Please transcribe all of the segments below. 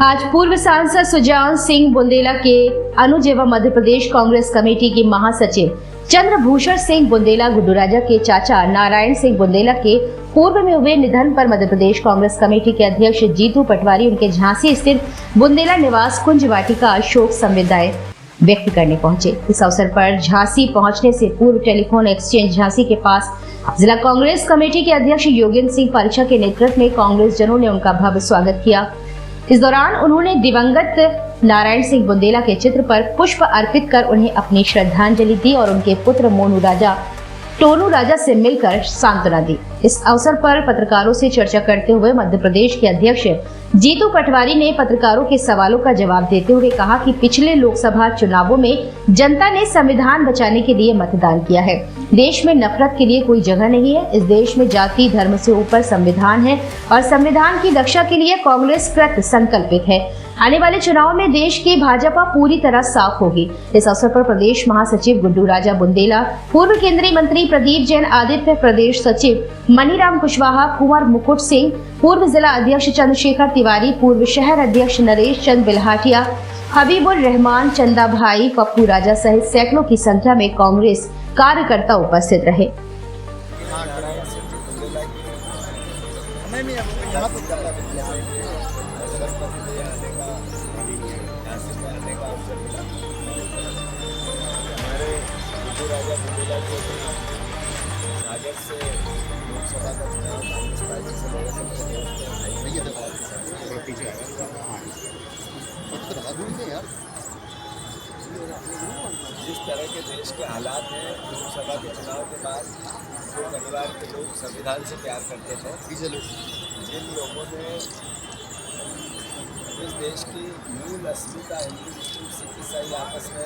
आज पूर्व सांसद सुजान सिंह बुंदेला के अनुज एवं मध्य प्रदेश कांग्रेस कमेटी के महासचिव चंद्रभूषण सिंह बुंदेला गुड्डू राजा के चाचा नारायण सिंह बुंदेला के पूर्व में हुए निधन पर मध्य प्रदेश कांग्रेस कमेटी के अध्यक्ष जीतू पटवारी उनके झांसी स्थित बुंदेला निवास कुंज वाटिका शोक संवेदनाएं व्यक्त करने पहुंचे। इस अवसर पर झांसी पहुंचने से पूर्व टेलीफोन एक्सचेंज झांसी के पास जिला कांग्रेस कमेटी के अध्यक्ष योगेंद्र सिंह परीक्षा के नेतृत्व में कांग्रेस जनों ने उनका भव्य स्वागत किया। इस दौरान उन्होंने दिवंगत नारायण सिंह बुंदेला के चित्र पर पुष्प अर्पित कर उन्हें अपनी श्रद्धांजलि दी और उनके पुत्र टोनू राजा से मिलकर सांत्वना दी। इस अवसर पर पत्रकारों से चर्चा करते हुए मध्य प्रदेश के अध्यक्ष जीतू पटवारी ने पत्रकारों के सवालों का जवाब देते हुए कहा कि पिछले लोकसभा चुनावों में जनता ने संविधान बचाने के लिए मतदान किया है। देश में नफरत के लिए कोई जगह नहीं है। इस देश में जाति धर्म से ऊपर संविधान है और संविधान की रक्षा के लिए कांग्रेस कृत संकल्पित है। आने वाले चुनाव में देश की भाजपा पूरी तरह साफ होगी। इस अवसर पर प्रदेश महासचिव गुड्डू राजा बुंदेला, पूर्व केंद्रीय मंत्री प्रदीप जैन आदित्य, प्रदेश सचिव मनीराम कुशवाहा, कुंवर मुकुट सिंह, पूर्व जिला अध्यक्ष चंद्रशेखर तिवारी, पूर्व शहर अध्यक्ष नरेश चंद बिल्हाटिया, हबीबुर रहमान, चंदा भाई, पप्पू राजा सहित सैकड़ों की संख्या में कांग्रेस कार्यकर्ता उपस्थित रहे। राजा बुंदेला को सागर से लोकसभा का चुनाव कांग्रेस पार्टी से लड़े जिस तरह के देश के हालात हैं, लोकसभा के चुनाव के बाद जो परिवार के लोग संविधान से प्यार करते थे, जिन लोगों ने इस देश की मूल अस्मिता हिंदू मुस्लिम सिख ईसाई आपस में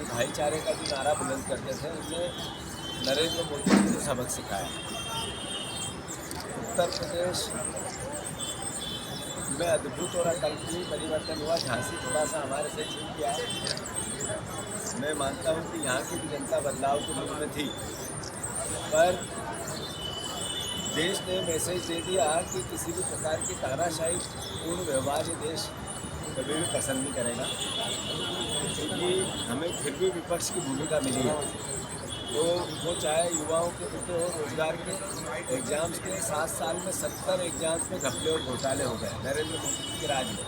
भाईचारे का जो नारा बुलंद करते थे, उन्हें नरेंद्र मोदी जी को सबक सिखाया। उत्तर प्रदेश में अद्भुत और अकल्पनीय परिवर्तन हुआ। झांसी थोड़ा सा हमारे से छूट गया। मैं मानता हूँ कि यहाँ की भी जनता बदलाव के मुख में थी, पर देश ने मैसेज दे दिया कि किसी भी प्रकार की तानाशाही पूर्ण व्यवहार ये देश कभी भी पसंद नहीं करेगा, क्योंकि हमें फिर भी विपक्ष की भूमिका मिली है। तो वो चाहे युवाओं के मुद्दे हो, रोजगार के, एग्जाम्स के, 7 साल में 70 एग्जाम्स में घपले और घोटाले हो गए नरेंद्र मोदी के राज में।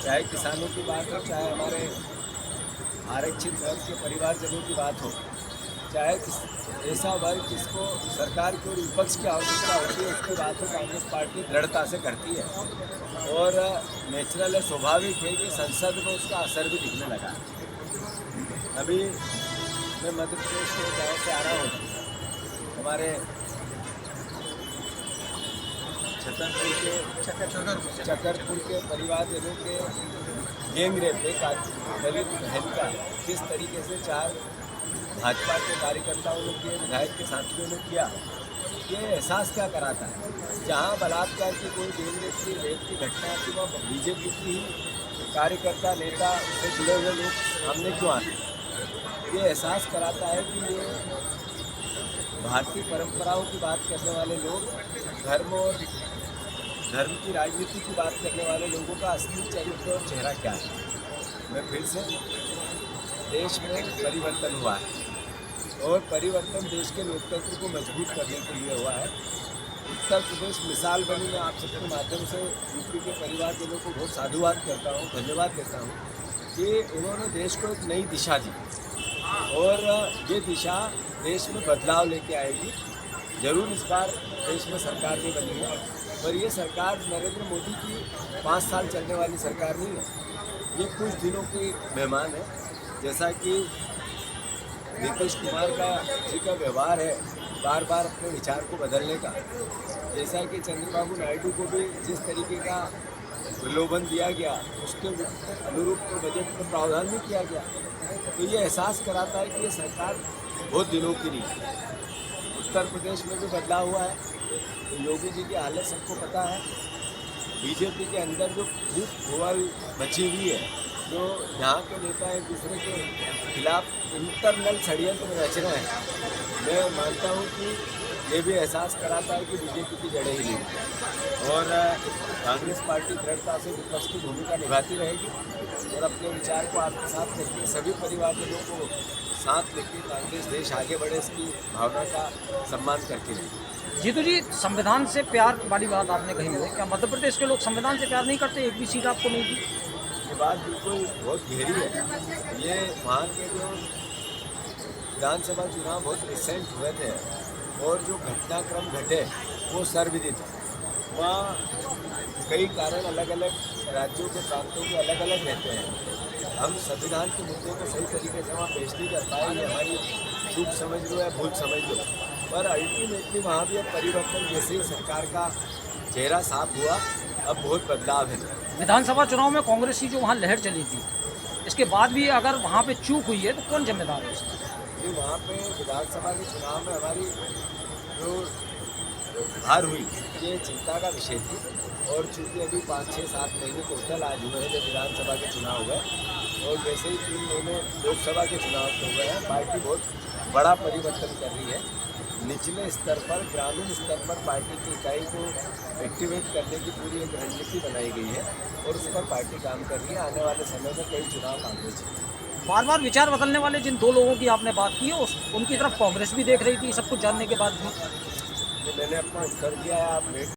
चाहे किसानों की बात हो, चाहे हमारे आरक्षित वर्ग के परिवारजनों की बात हो, चाहे ऐसा वर्ग जिसको सरकार की और विपक्ष की आवश्यकता होती है, उसकी बात कांग्रेस पार्टी दृढ़ता से करती है और नेचुरल है, स्वाभाविक है कि संसद में उसका असर भी दिखने लगा। अभी मैं मध्य प्रदेश के गाँव से आ रहा हूँ। हमारे चकरपुर के परिवारजनों के गैंग रेप एक दलित बहन का किस तरीके से 4 भाजपा के कार्यकर्ताओं ने किए, विधायक के साथियों ने किया, ये एहसास क्या कराता है। जहाँ बलात्कार की कोई रेप की घटना आती, वहाँ बीजेपी की ही कार्यकर्ता नेता से जुड़े हुए लोग सामने क्यों आते। ये एहसास कराता है कि ये भारतीय परंपराओं की बात करने वाले लोग, धर्म की राजनीति की बात करने वाले लोगों का असली चरित्र और चेहरा क्या है। मैं फिर से देश में परिवर्तन हुआ है और परिवर्तन देश के लोकतंत्र को मजबूत करने के लिए हुआ है। उत्तर प्रदेश मिसाल बनी। मैं आप सबके माध्यम से यूपी के परिवारजनों को बहुत साधुवाद करता हूँ, धन्यवाद देता हूँ कि उन्होंने देश को एक नई दिशा दी और ये दिशा देश में बदलाव लेके आएगी। जरूर इस बार देश में सरकार नहीं बनी है, पर ये सरकार नरेंद्र मोदी की 5 साल चलने वाली सरकार नहीं है। ये कुछ दिनों की मेहमान है। जैसा कि नीतीश कुमार जी का व्यवहार है बार बार अपने विचार को बदलने का, जैसा कि चंद्रबाबू नायडू को भी जिस तरीके का प्रलोभन दिया गया, उसके अनुरूप तो बजट में प्रावधान नहीं किया गया, तो ये एहसास कराता है कि ये सरकार बहुत दिनों की नहीं है। उत्तर प्रदेश में भी बदलाव हुआ है। तो योगी जी की हालत सबको पता है। बीजेपी के अंदर जो फूट होल बची हुई है, जो यहाँ के नेता एक दूसरे के खिलाफ इंटरनल षड्यंत्र रच रहे हैं, मैं मानता हूँ कि ये भी एहसास कराता है कि बीजेपी की जड़ें ही नहीं और कांग्रेस पार्टी दृढ़ता से विपक्ष की भूमिका निभाती रहेगी और अपने विचार को आत्मसात करके सभी परिवारजनों को साथ लेकर कांग्रेस देश आगे बढ़े इसकी भावना का सम्मान करती रहेगी। जीतू जी, संविधान से प्यार वाली बात आपने कही है, क्या मध्य प्रदेश के लोग संविधान से प्यार नहीं करते? एक भी सीट आपको नहीं दी? ये बात बिल्कुल बहुत गहरी है। ये वहाँ के जो विधानसभा चुनाव बहुत रिसेंट हुए थे और जो घटनाक्रम घटे वो सर्वविदित है। वहाँ कई कारण अलग अलग राज्यों के प्रांतों के अलग अलग रहते हैं। हम संविधान के मुद्दे को सही तरीके से वहाँ पेश नहीं कर पाए, ये हमारी चूक समझ लो या भूल समझ लो, पर अल्टीमेटली वहाँ भी अब परिवर्तन जैसे ही सरकार का चेहरा साफ हुआ, अब बहुत बदलाव है। विधानसभा चुनाव में कांग्रेस की जो वहाँ लहर चली थी, इसके बाद भी अगर वहाँ पे चूक हुई है तो कौन जिम्मेदार है उसका? कि वहाँ पे विधानसभा के चुनाव में हमारी जो हार हुई ये चिंता का विषय थी और चूँकि अभी 5, 6, 7 महीने टोटल आज हुए हैं जब विधानसभा के चुनाव हुए और वैसे ही 3 महीने लोकसभा के चुनाव हो गए हैं, पार्टी बहुत बड़ा परिवर्तन कर रही है। निचले स्तर पर, ग्रामीण स्तर पर पार्टी की इकाई को एक्टिवेट करने की पूरी एक रणनीति बनाई गई है और उस पर पार्टी काम कर रही है। आने वाले समय में कई चुनाव कांग्रेस है। बार बार विचार बदलने वाले जिन दो लोगों की आपने बात की है उनकी तरफ कांग्रेस भी देख रही थी सब कुछ जानने के बाद भी। मैंने अपना उत्तर दिया है, आप वेट